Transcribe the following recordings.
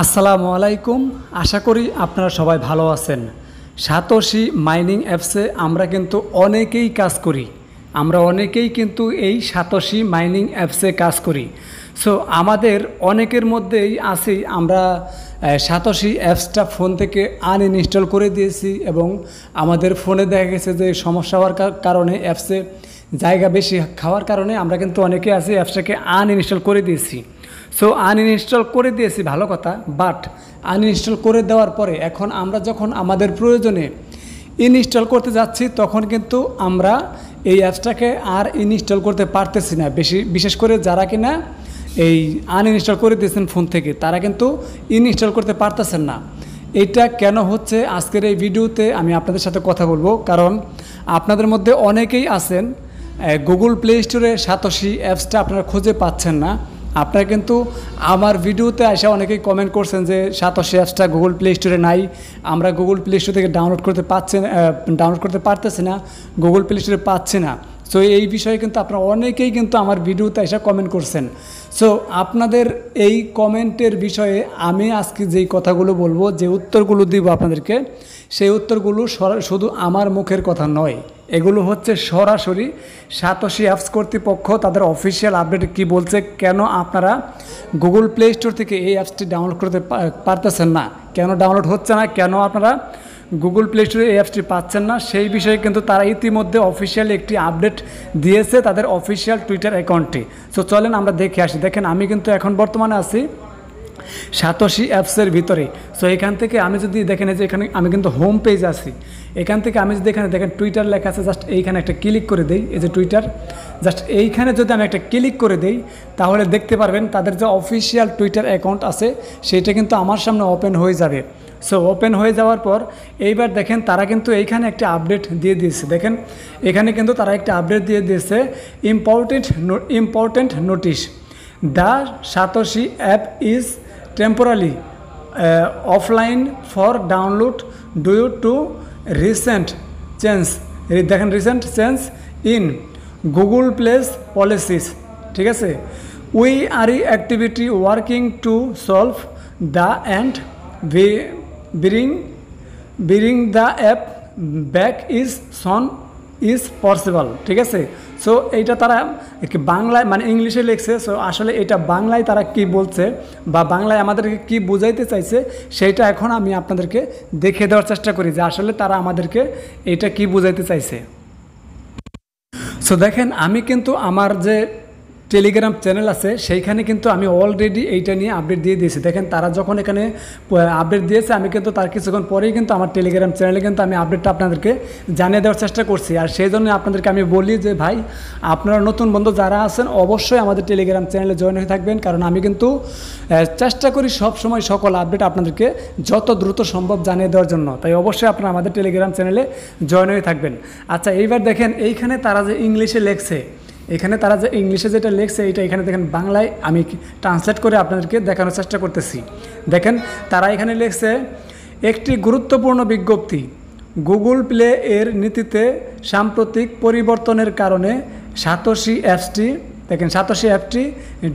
আসসালামু আলাইকুম। আশা করি আপনারা সবাই ভালো আছেন। সাতোশি মাইনিং অ্যাপসে আমরা কিন্তু অনেকেই কাজ করি। আমরা অনেকেই কিন্তু এই সাতোশি মাইনিং অ্যাপসে কাজ করি। সো আমাদের অনেকের মধ্যেই আছি আমরা সাতোশি অ্যাপসটা ফোন থেকে আনইনস্টল করে দিয়েছি এবং আমাদের ফোনে দেখা গেছে যে সমস্যা হওয়ার কারণে অ্যাপসে জায়গা বেশি খাওয়ার কারণে আমরা কিন্তু অনেকে আছি অ্যাপসটাকে আনইনস্টল করে দিয়েছি। সো আনইনস্টল করে দিয়েছি ভালো কথা, বাট আনইনস্টল করে দেওয়ার পরে এখন আমরা যখন আমাদের প্রয়োজনে ইনস্টল করতে যাচ্ছি তখন কিন্তু আমরা এই অ্যাপসটাকে আর ইনস্টল করতে পারতেছি না। বিশেষ করে যারা কিনা এই আনইনস্টল করে দিয়েছেন ফোন থেকে তারা কিন্তু ইনস্টল করতে পারতেছেন না। এটা কেন হচ্ছে আজকের এই ভিডিওতে আমি আপনাদের সাথে কথা বলবো, কারণ আপনাদের মধ্যে অনেকেই আছেন গুগল প্লে স্টোরে সাতোশি অ্যাপসটা আপনারা খুঁজে পাচ্ছেন না। আপনারা কিন্তু আমার ভিডিওতে এসে অনেকেই কমেন্ট করছেন যে সাতোশি অ্যাপসটা গুগল প্লে স্টোরে নাই, আমরা গুগল প্লে স্টোর থেকে ডাউনলোড করতে পারতেছি না, গুগল প্লে স্টোরে পাচ্ছি না। সো এই বিষয়ে কিন্তু আপনারা অনেকেই কিন্তু আমার ভিডিওতে এসে কমেন্ট করছেন। সো আপনাদের এই কমেন্টের বিষয়ে আমি আজকে যেই কথাগুলো বলবো, যে উত্তরগুলো দিব আপনাদেরকে, সেই উত্তরগুলো শুধু আমার মুখের কথা নয়, এগুলো হচ্ছে সরাসরি সাতোশি অ্যাপস কর্তৃপক্ষ তাদের অফিসিয়াল আপডেটে কী বলছে, কেন আপনারা গুগল প্লে স্টোর থেকে এই অ্যাপসটি ডাউনলোড করতে পারতেছেন না, কেন ডাউনলোড হচ্ছে না, কেন আপনারা গুগল প্লে স্টোরে এই অ্যাপসটি পাচ্ছেন না, সেই বিষয়ে কিন্তু তারা ইতিমধ্যে অফিসিয়ালি একটি আপডেট দিয়েছে তাদের অফিসিয়াল টুইটার অ্যাকাউন্টে। সো চলেন আমরা দেখে আসি। দেখেন আমি কিন্তু এখন বর্তমানে আছি সাতোশি অ্যাপসের ভিতরে। সো এখান থেকে আমি যদি দেখেন যে এখানে আমি কিন্তু হোম পেজ আছি, এখান থেকে আমি যদি এখানে দেখেন টুইটার লেখা আছে, জাস্ট এইখানে একটা ক্লিক করে দেই, এই যে টুইটার, জাস্ট এইখানে যদি আমি একটা ক্লিক করে দেই তাহলে দেখতে পারবেন তাদের যে অফিসিয়াল টুইটার অ্যাকাউন্ট আছে সেটা কিন্তু আমার সামনে ওপেন হয়ে যাবে। সো ওপেন হয়ে যাওয়ার পর এইবার দেখেন তারা কিন্তু এইখানে একটা আপডেট দিয়ে দিয়েছে। দেখেন এখানে কিন্তু তারা একটা আপডেট দিয়ে দিয়েছে, important notice, the Satoshi app is temporarily offline for download due to recent change, দেখেন recent change in Google Play's policies. ঠিক আছে, we are activity working to solve the and bring the app back as soon as possible. ঠিক আছে, so এইটা তারা বাংলায় মানে ইংলিশে লিখছে। সো আসলে এটা বাংলায় তারা কি বলছে বা বাংলায় আমাদেরকে কি বোঝাইতে চাইছে সেইটা এখন আমি আপনাদেরকে দেখে দেওয়ার চেষ্টা করি যে আসলে তারা আমাদেরকে এটা কি বোঝাইতে চাইছে। সো দেখেন আমি কিন্তু আমার যে টেলিগ্রাম চ্যানেল আছে সেইখানে কিন্তু আমি অলরেডি এইটা নিয়ে আপডেট দিয়ে দিয়েছি। দেখেন তারা যখন এখানে আপডেট দিয়েছে আমি কিন্তু তার কিছুক্ষণ পরেই কিন্তু আমার টেলিগ্রাম চ্যানেলে কিন্তু আমি আপডেটটা আপনাদেরকে জানিয়ে দেওয়ার চেষ্টা করছি। আর সেই জন্য আপনাদেরকে আমি বলি যে ভাই আপনারা নতুন বন্ধু যারা আছেন অবশ্যই আমাদের টেলিগ্রাম চ্যানেলে জয়েন হয়ে থাকবেন, কারণ আমি কিন্তু চেষ্টা করি সব সময় সকল আপডেট আপনাদেরকে যত দ্রুত সম্ভব জানিয়ে দেওয়ার জন্য। তাই অবশ্যই আপনারা আমাদের টেলিগ্রাম চ্যানেলে জয়েন হয়ে থাকবেন। আচ্ছা এইবার দেখেন এইখানে তারা যে ইংলিশে লেখছে, এখানে তারা যে ইংলিশে যেটা লিখছে এটা এখানে দেখেন বাংলায় আমি ট্রান্সলেট করে আপনাদেরকে দেখানোর চেষ্টা করতেছি। দেখেন তারা এখানে লিখছে, একটি গুরুত্বপূর্ণ বিজ্ঞপ্তি, গুগল প্লে এর নীতিতে সাম্প্রতিক পরিবর্তনের কারণে সাতোশি অ্যাপটি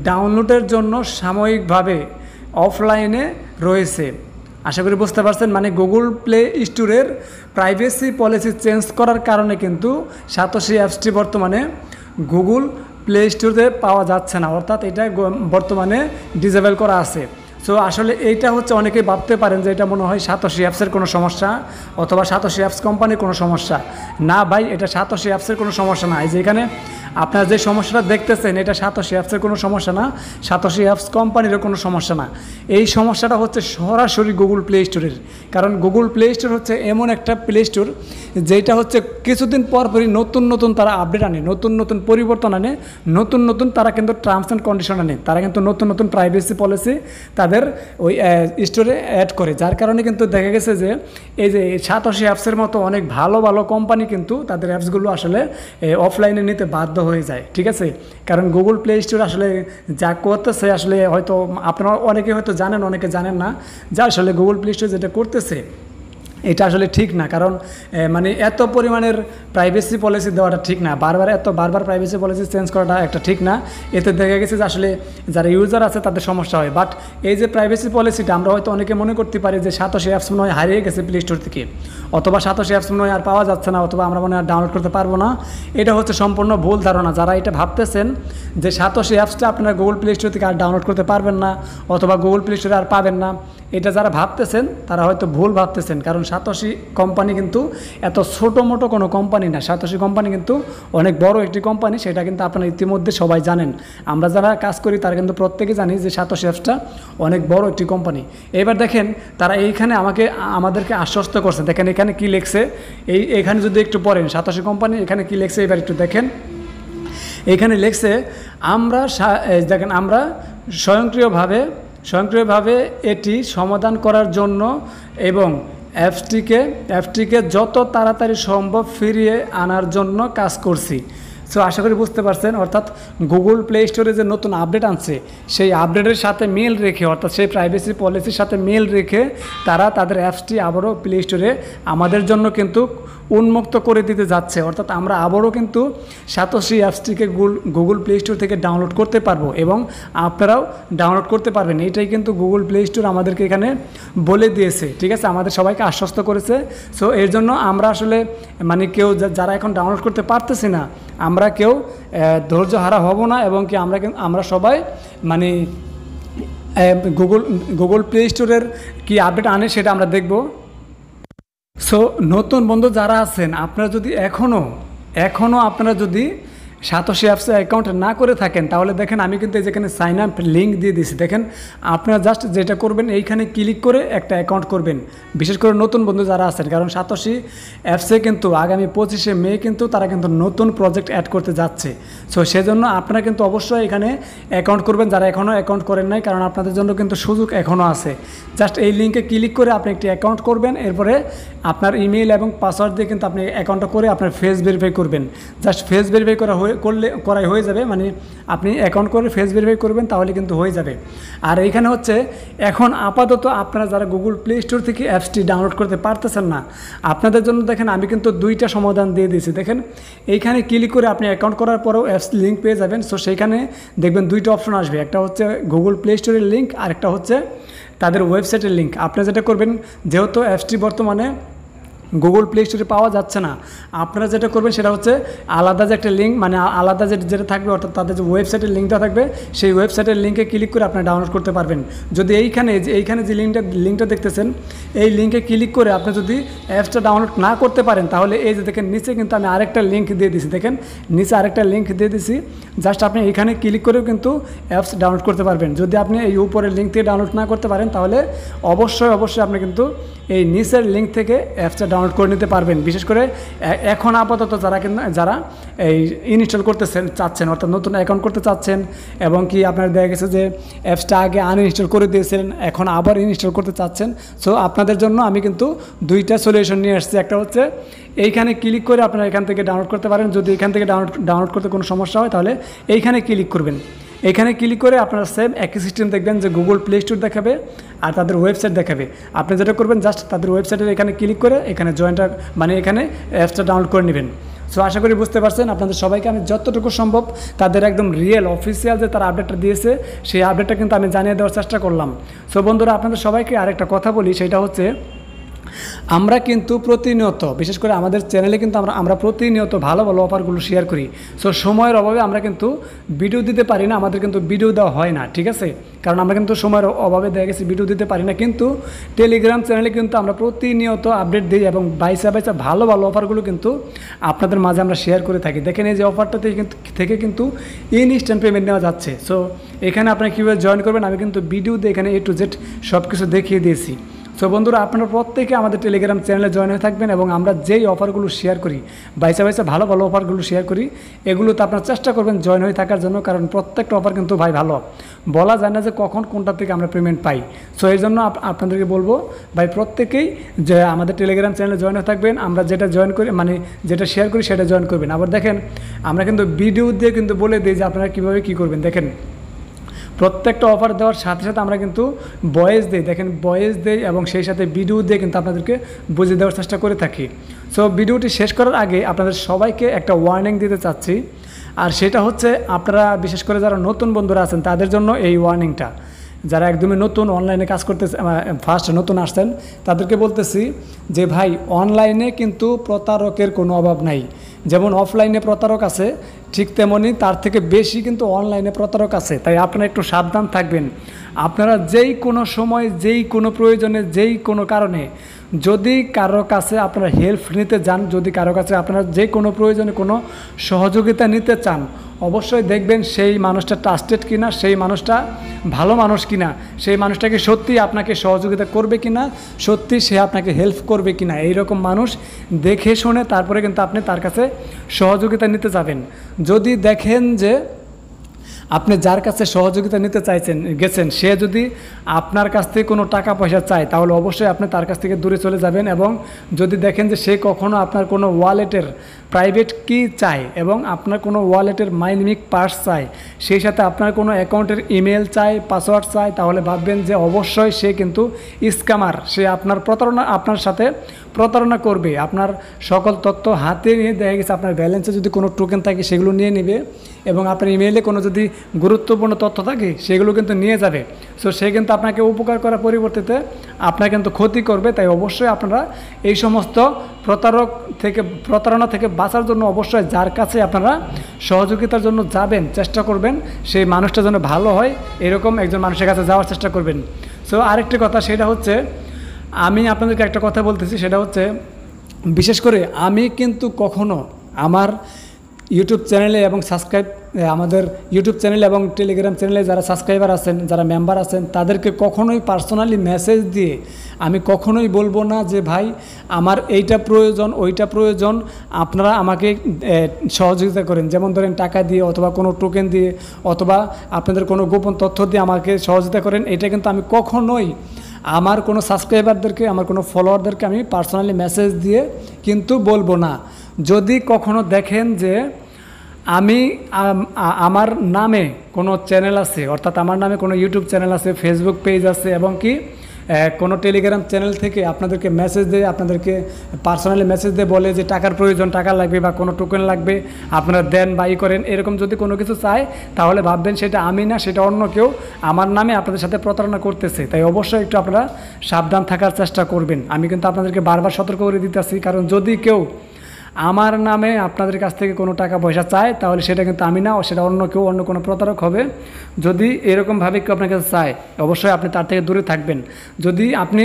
ডাউনলোডের জন্য সাময়িকভাবে অফলাইনে রয়েছে। আশা করি বুঝতে পারছেন, মানে গুগল প্লে স্টোরের প্রাইভেসি পলিসি চেঞ্জ করার কারণে কিন্তু সাতোশি অ্যাপসটি বর্তমানে গুগল প্লে স্টোরে পাওয়া যাচ্ছে না, অর্থাৎ এটা বর্তমানে ডিসেবল করা আছে। সো আসলে এইটা হচ্ছে অনেকেই ভাবতে পারেন যে এটা মনে হয় সাতোশি অ্যাপসের কোনো সমস্যা অথবা সাতোশি অ্যাপস কোম্পানির কোনো সমস্যা। না ভাই, এটা সাতোশি অ্যাপসের কোনো সমস্যা না। এই যে এখানে আপনারা যে সমস্যাটা দেখতেছেন এটা সাতোশি অ্যাপসের কোনো সমস্যা না, সাতোশি অ্যাপস কোম্পানিরও কোনো সমস্যা না। এই সমস্যাটা হচ্ছে সরাসরি গুগল প্লে স্টোরের, কারণ গুগল প্লে স্টোর হচ্ছে এমন একটা প্লে স্টোর যেটা হচ্ছে কিছুদিন পরপরই নতুন তারা আপডেট আনে, নতুন পরিবর্তন আনে, নতুন তারা কিন্তু টার্মস অ্যান্ড কন্ডিশন আনে, তারা কিন্তু নতুন প্রাইভেসি পলিসি তাদের ওই স্টোরে অ্যাড করে। যার কারণে কিন্তু দেখা গেছে যে এই যে সাতোশি অ্যাপসের মতো অনেক ভালো কোম্পানি কিন্তু তাদের অ্যাপসগুলো আসলে অফলাইনে নিতে বাধ্য হয়ে যায়। ঠিক আছে, কারণ গুগল প্লে স্টোর আসলে যা করতেছে আসলে হয়তো আপনারা অনেকে হয়তো জানেন, অনেকে জানেন না যে আসলে গুগল প্লে স্টোর যেটা করতেছে এটা আসলে ঠিক না, কারণ মানে এত পরিমাণের প্রাইভেসি পলিসি দেওয়াটা ঠিক না, বারবার প্রাইভেসি পলিসি চেঞ্জ করাটা একটা ঠিক না। এতে দেখা গেছে যে আসলে যারা ইউজার আছে তাদের সমস্যা হয়। বাট এই যে প্রাইভেসি পলিসিটা আমরা হয়তো অনেকে মনে করতে পারি যে সাতোশি অ্যাপস মনে হয় হারিয়ে গেছে প্লে স্টোর থেকে, অথবা সাতোশি অ্যাপস মনে হয় আর পাওয়া যাচ্ছে না, অথবা আমরা মনে হয় ডাউনলোড করতে পারবো না। এটা হচ্ছে সম্পূর্ণ ভুল ধারণা। যারা এটা ভাবতেছেন যে সাতোশি অ্যাপসটা আপনারা গুগল প্লে স্টোর থেকে আর ডাউনলোড করতে পারবেন না, অথবা গুগল প্লে স্টোরে আর পাবেন না, এটা যারা ভাবতেছেন তারা হয়তো ভুল ভাবতেছেন। কারণ সাতোশি কোম্পানি কিন্তু এত ছোটো মোটো কোনো কোম্পানি না। সাতোশি কোম্পানি কিন্তু অনেক বড় একটি কোম্পানি, সেটা কিন্তু আপনারা ইতিমধ্যে সবাই জানেন। আমরা যারা কাজ করি তারা কিন্তু প্রত্যেকে জানি যে সাতোশি অ্যাপসটা অনেক বড় একটি কোম্পানি। এবার দেখেন তারা এইখানে আমাদেরকে আশ্বস্ত করছে। দেখেন এখানে কি লেখছে, এখানে যদি একটু পড়েন সাতোশি কোম্পানি এখানে কি লেখছে এবার একটু দেখেন। এইখানে লেখছে দেখেন আমরা স্বয়ংক্রিয়ভাবে এটি সমাধান করার জন্য এবং অ্যাপসটিকে যত তাড়াতাড়ি সম্ভব ফিরিয়ে আনার জন্য কাজ করছি। সো আশা করি বুঝতে পারছেন, অর্থাৎ গুগল প্লে স্টোরে যে নতুন আপডেট আনছে সেই আপডেটের সাথে মিল রেখে, অর্থাৎ সেই প্রাইভেসি পলিসির সাথে মিল রেখে তারা তাদের অ্যাপসটি আবারও প্লে স্টোরে আমাদের জন্য কিন্তু উন্মুক্ত করে দিতে যাচ্ছে। অর্থাৎ আমরা আবারও কিন্তু সাতোশি অ্যাপসটিকে গুগল প্লে স্টোর থেকে ডাউনলোড করতে পারবো এবং আপনারাও ডাউনলোড করতে পারবেন। এইটাই কিন্তু গুগল প্লে স্টোর আমাদেরকে এখানে বলে দিয়েছে, ঠিক আছে, আমাদের সবাইকে আশ্বস্ত করেছে। সো এর জন্য আমরা আসলে মানে কেউ যারা এখন ডাউনলোড করতে পারতেছি না, আমরা কেউ ধৈর্য হারা হব না, এবং কি আমরা সবাই মানে গুগল প্লে স্টোরের কি আপডেট আনে সেটা আমরা দেখব। সো নতুন বন্ধু যারা আছেন, আপনারা যদি এখনও আপনারা যদি সাতোশি অ্যাপসে অ্যাকাউন্ট না করে থাকেন, তাহলে দেখেন আমি কিন্তু যেখানে সাইন আপ লিঙ্ক দিয়ে দিয়েছি। দেখেন আপনারা জাস্ট যেটা করবেন এইখানে ক্লিক করে একটা অ্যাকাউন্ট করবেন, বিশেষ করে নতুন বন্ধু যারা আছেন। কারণ সাতোশি অ্যাপসে কিন্তু আগামী 25শে মে কিন্তু তারা কিন্তু নতুন প্রজেক্ট অ্যাড করতে যাচ্ছে। সো সেজন্য আপনারা কিন্তু অবশ্যই এখানে অ্যাকাউন্ট করবেন যারা এখনও অ্যাকাউন্ট করেন নাই, কারণ আপনাদের জন্য কিন্তু সুযোগ এখনও আছে। জাস্ট এই লিঙ্কে ক্লিক করে আপনি একটি অ্যাকাউন্ট করবেন, এরপরে আপনার ইমেল এবং পাসওয়ার্ড দিয়ে কিন্তু আপনি অ্যাকাউন্টটা করে আপনার ফেস ভেরিফাই করবেন। জাস্ট ফেস ভেরিফাই করাই হয়ে যাবে, মানে আপনি অ্যাকাউন্ট করে ফেস ভেরিফাই করবেন তাহলে কিন্তু হয়ে যাবে। আর এইখানে হচ্ছে এখন আপাতত আপনারা যারা গুগল প্লে স্টোর থেকে অ্যাপসটি ডাউনলোড করতে পারতেছেন না, আপনাদের জন্য দেখেন আমি কিন্তু দুইটা সমাধান দিয়ে দিয়েছি। দেখেন এইখানে ক্লিক করে আপনি অ্যাকাউন্ট করার পরেও অ্যাপস লিঙ্ক পেয়ে যাবেন। সো সেইখানে দেখবেন দুইটা অপশন আসবে, একটা হচ্ছে গুগল প্লে স্টোরের লিঙ্ক, আর একটা হচ্ছে তাদের ওয়েবসাইটের লিঙ্ক। আপনি যেটা করবেন, যেহেতু অ্যাপসটি বর্তমানে গুগল প্লে স্টোরে পাওয়া যাচ্ছে না, আপনারা যেটা করবেন সেটা হচ্ছে আলাদা যে একটা লিঙ্ক, মানে আলাদা যেটা থাকবে, অর্থাৎ তাদের যে ওয়েবসাইটের লিঙ্কটা থাকবে সেই ওয়েবসাইটের লিঙ্কে ক্লিক করে আপনারা ডাউনলোড করতে পারবেন। যদি এইখানে যে লিঙ্কটা দেখতেছেন এই লিঙ্কে ক্লিক করে আপনি যদি অ্যাপসটা ডাউনলোড না করতে পারেন, তাহলে এই যে দেখেন নিচে কিন্তু আমি আরেকটা লিঙ্ক দিয়ে দিছি। দেখেন নিচে আরেকটা লিঙ্ক দিয়ে দিছি, জাস্ট আপনি এইখানে ক্লিক করেও কিন্তু অ্যাপস ডাউনলোড করতে পারবেন। যদি আপনি এই উপরের লিঙ্ক থেকে ডাউনলোড না করতে পারেন, তাহলে অবশ্যই আপনি কিন্তু এই নিচের লিঙ্ক থেকে অ্যাপসটা ডাউনলোড করে নিতে পারবেন। বিশেষ করে এখন আপাতত যারা এই ইনস্টল করতে চাচ্ছেন, অর্থাৎ নতুন অ্যাকাউন্ট করতে চাচ্ছেন, এবং কি আপনার দেখা গেছে যে অ্যাপসটা আগে আনইনস্টল করে দিয়েছিলেন, এখন আবার ইনস্টল করতে চাচ্ছেন। সো আপনাদের জন্য আমি কিন্তু দুইটা সলিউশন নিয়ে আসছি। একটা হচ্ছে এইখানে ক্লিক করে আপনারা এখান থেকে ডাউনলোড করতে পারেন। যদি এখান থেকে ডাউনলোড করতে কোনো সমস্যা হয়, তাহলে এইখানে ক্লিক করবেন। এখানে ক্লিক করে আপনারা সেম একই সিস্টেম দেখবেন যে গুগল প্লে স্টোর দেখাবে আর তাদের ওয়েবসাইট দেখাবে। আপনি যেটা করবেন, জাস্ট তাদের ওয়েবসাইটের এখানে ক্লিক করে এখানে এখানে অ্যাপসটা ডাউনলোড করে নেবেন। সো আশা করি বুঝতে পারছেন। আপনাদের সবাইকে আমি যতটুকু সম্ভব তাদের একদম রিয়েল অফিসিয়াল যে তারা আপডেটটা দিয়েছে সেই আপডেটটা কিন্তু আমি জানিয়ে দেওয়ার চেষ্টা করলাম। সো বন্ধুরা, আপনাদের সবাইকে আরেকটা কথা বলি, সেটা হচ্ছে আমরা কিন্তু প্রতিনিয়ত, বিশেষ করে আমাদের চ্যানেলে কিন্তু আমরা প্রতিনিয়ত ভালো অফারগুলো শেয়ার করি। সো সময়ের অভাবে আমরা কিন্তু ভিডিও দিতে পারি না, আমাদের কিন্তু ভিডিও দেওয়া হয় না, ঠিক আছে, কারণ আমরা কিন্তু সময়ের অভাবে দেখা গেছে ভিডিও দিতে পারি না। কিন্তু টেলিগ্রাম চ্যানেলে কিন্তু আমরা প্রতিনিয়ত আপডেট দিই এবং বাইসা ভালো অফারগুলো কিন্তু আপনাদের মাঝে আমরা শেয়ার করে থাকি। দেখেন এই যে অফারটা থেকে কিন্তু ইনস্ট্যান্ট পেমেন্ট নেওয়া যাচ্ছে। সো এখানে আপনারা কীভাবে জয়েন করবেন আমি কিন্তু ভিডিও দিয়ে এখানে A to Z সব কিছু দেখিয়ে দিয়েছি। সো বন্ধুরা, আপনারা প্রত্যেকে আমাদের টেলিগ্রাম চ্যানেলে জয়েন হয়ে থাকবেন এবং আমরা যেই অফারগুলো শেয়ার করি, বাইসা ভালো অফারগুলো শেয়ার করি, এগুলোতে আপনারা চেষ্টা করবেন জয়েন হয়ে থাকার জন্য, কারণ প্রত্যেকটা অফার কিন্তু ভাই ভালো, বলা যায় না যে কখন কোনটা থেকে আমরা পেমেন্ট পাই। সো এই জন্য আপনাদেরকে বলবো ভাই প্রত্যেকেই যে আমাদের টেলিগ্রাম চ্যানেলে জয়েন হয়ে থাকবেন। আমরা যেটা জয়েন করি, মানে যেটা শেয়ার করি সেটা জয়েন করবেন। আবার দেখেন আমরা কিন্তু ভিডিও দিয়ে কিন্তু বলে দিই যে আপনারা কীভাবে কী করবেন। দেখেন প্রত্যেকটা অফার দেওয়ার সাথে সাথে আমরা কিন্তু ভয়েস দিই, দেখেন ভয়েস দিই এবং সেই সাথে ভিডিও দিয়ে কিন্তু আপনাদেরকে বুঝিয়ে দেওয়ার চেষ্টা করে থাকি। সো ভিডিওটি শেষ করার আগে আপনাদের সবাইকে একটা ওয়ার্নিং দিতে চাচ্ছি, আর সেটা হচ্ছে আপনারা বিশেষ করে যারা নতুন বন্ধুরা আছেন তাদের জন্য এই ওয়ার্নিংটা। যারা একদমই নতুন অনলাইনে কাজ করতেছে, ফার্স্ট নতুন আসছেন, তাদেরকে বলতেছি যে ভাই অনলাইনে কিন্তু প্রতারকের কোনো অভাব নাই। যেমন অফলাইনে প্রতারক আছে, ঠিক তেমনি তার থেকে বেশি কিন্তু অনলাইনে প্রতারক আছে। তাই আপনারা একটু সাবধান থাকবেন। আপনারা যেই কোনো সময়, যেই কোনো প্রয়োজনে, যেই কোনো কারণে যদি কারো কাছে আপনারা হেল্প নিতে যান, যদি কারো কাছে আপনারা যে কোনো প্রয়োজনে কোনো সহযোগিতা নিতে চান, অবশ্যই দেখবেন সেই মানুষটা ট্রাস্টেড কিনা, সেই মানুষটা ভালো মানুষ কিনা, সেই মানুষটাকে সত্যি আপনাকে সহযোগিতা করবে কিনা, সত্যি সে আপনাকে হেল্প করবে কিনা, এইরকম মানুষ দেখে শুনে তারপরে কিন্তু আপনি তার কাছে সহযোগিতা নিতে যাবেন। যদি দেখেন যে আপনি যার কাছে সহযোগিতা নিতে গেছেন সে যদি আপনার কাছ থেকে কোনো টাকা পয়সা চায়, তাহলে অবশ্যই আপনি তার কাছ থেকে দূরে চলে যাবেন। এবং যদি দেখেন যে সে কখনো আপনার কোনো ওয়ালেটের প্রাইভেট কি চায় এবং আপনার কোনো ওয়ালেটের মাইনিক পার্স চায়, সেই সাথে আপনার কোনো অ্যাকাউন্টের ইমেল চায়, পাসওয়ার্ড চায়, তাহলে ভাববেন যে অবশ্যই সে কিন্তু স্ক্যামার। সে আপনার সাথে প্রতারণা করবে। আপনার সকল তথ্য হাতে নিয়ে দেখা গেছে আপনার ব্যালেন্সে যদি কোনো টোকেন থাকে সেগুলো নিয়ে নেবে, এবং আপনার ইমেইলে কোনো যদি গুরুত্বপূর্ণ তথ্য থাকে সেগুলো কিন্তু নিয়ে যাবে। সো সে কিন্তু আপনাকে উপকার করার পরিবর্তে আপনার কিন্তু ক্ষতি করবে। তাই অবশ্যই আপনারা এই সমস্ত প্রতারণা থেকে বাঁচার জন্য অবশ্যই যার কাছে আপনারা সহযোগিতার জন্য যাবেন চেষ্টা করবেন সেই মানুষটা যেন ভালো হয়, এরকম একজন মানুষের কাছে যাওয়ার চেষ্টা করবেন। সো আরেকটি কথা, সেটা হচ্ছে আমি আপনাদেরকে একটা কথা বলতেছি, সেটা হচ্ছে বিশেষ করে আমি কিন্তু কখনো আমার ইউটিউব চ্যানেলে এবং আমাদের ইউটিউব চ্যানেল এবং টেলিগ্রাম চ্যানেলে যারা সাবস্ক্রাইবার আছেন, যারা মেম্বার আছেন, তাদেরকে কখনোই পার্সোনালি মেসেজ দিয়ে আমি কখনোই বলবো না যে ভাই আমার এইটা প্রয়োজন, ওইটা প্রয়োজন, আপনারা আমাকে সহযোগিতা করেন। যেমন ধরেন টাকা দিয়ে অথবা কোনো টোকেন দিয়ে অথবা আপনাদের কোনো গোপন তথ্য দিয়ে আমাকে সহযোগিতা করেন। এটা কিন্তু আমি কখনোই আমার কোনো সাবস্ক্রাইবারদেরকে, আমার কোনো ফলোয়ারদেরকে আমি পার্সোনালি মেসেজ দিয়ে কিন্তু বলবো না। যদি কখনো দেখেন যে আমি আমার নামে কোনো চ্যানেল আছে, অর্থাৎ আমার নামে কোনো ইউটিউব চ্যানেল আছে, ফেসবুক পেজ আছে, এবং কি কোনো টেলিগ্রাম চ্যানেল থেকে আপনাদেরকে মেসেজ দেয়, আপনাদেরকে পার্সোনালি মেসেজ দিয়ে বলে যে টাকার প্রয়োজন, টাকা লাগবে বা কোনো টোকেন লাগবে, আপনারা দেন বাই করেন, এরকম যদি কোনো কিছু চায়, তাহলে ভাববেন সেটা আমি না, সেটা অন্য কেউ আমার নামে আপনাদের সাথে প্রতারণা করতেছে। তাই অবশ্যই একটু আপনারা সাবধান থাকার চেষ্টা করবেন। আমি কিন্তু আপনাদেরকে বারবার সতর্ক করে দিতেছি, কারণ যদি কেউ আমার নামে আপনাদের কাছ থেকে কোনো টাকা পয়সা চায়, তাহলে সেটা কিন্তু আমি না, সেটা অন্য কেউ, অন্য কোনো প্রতারক হবে। যদি এরকমভাবে কেউ আপনার কাছে চায়, অবশ্যই আপনি তার থেকে দূরে থাকবেন। যদি আপনি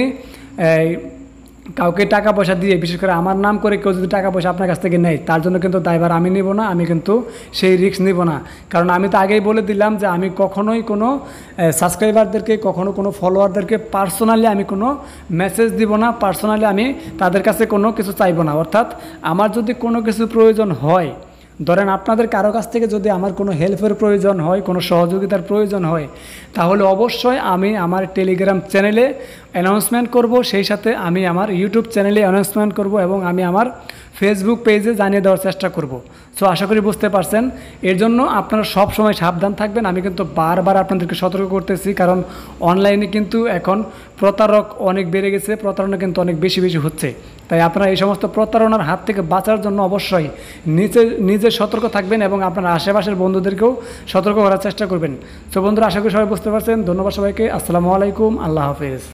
কাউকে টাকা পয়সা দিয়ে, বিশেষ করে আমার নাম করে কেউ যদি টাকা পয়সা আপনার কাছ থেকে নেয়, তার জন্য কিন্তু দায়ভার আমি নিব না, আমি কিন্তু সেই রিস্ক নিব না। কারণ আমি তো আগেই বলে দিলাম যে আমি কখনোই কোনো সাবস্ক্রাইবারদেরকে, কখনো কোনো ফলোয়ারদেরকে পার্সোনালি আমি কোনো মেসেজ দিব না, পার্সোনালি আমি তাদের কাছে কোনো কিছু চাইব না। অর্থাৎ আমার যদি কোনো কিছু প্রয়োজন হয়, ধরেন আপনাদের কারো কাছ থেকে যদি আমার কোনো হেল্পের প্রয়োজন হয়, কোনো সহযোগিতার প্রয়োজন হয়, তাহলে অবশ্যই আমি আমার টেলিগ্রাম চ্যানেলে অ্যানাউন্সমেন্ট করব, সেই সাথে আমি আমার ইউটিউব চ্যানেলে অ্যানাউন্সমেন্ট করব, এবং আমি আমার ফেসবুক পেজে জানিয়ে দেওয়ার চেষ্টা করব। সো আশা করি বুঝতে পারছেন। এর জন্য আপনারা সব সময় সাবধান থাকবেন। আমি কিন্তু বারবার আপনাদেরকে সতর্ক করতেছি, কারণ অনলাইনে কিন্তু এখন প্রতারক অনেক বেড়ে গেছে, প্রতারণা কিন্তু অনেক বেশি হচ্ছে। তাই আপনারা এই সমস্ত প্রতারণার হাত থেকে বাঁচার জন্য অবশ্যই নিজে সতর্ক থাকবেন এবং আপনার আশেপাশের বন্ধুদেরকেও সতর্ক করার চেষ্টা করবেন। সো বন্ধুরা, আশা করি সবাই বুঝতে পারছেন। ধন্যবাদ সবাইকে। আসসালামু আলাইকুম, আল্লাহ হাফেজ।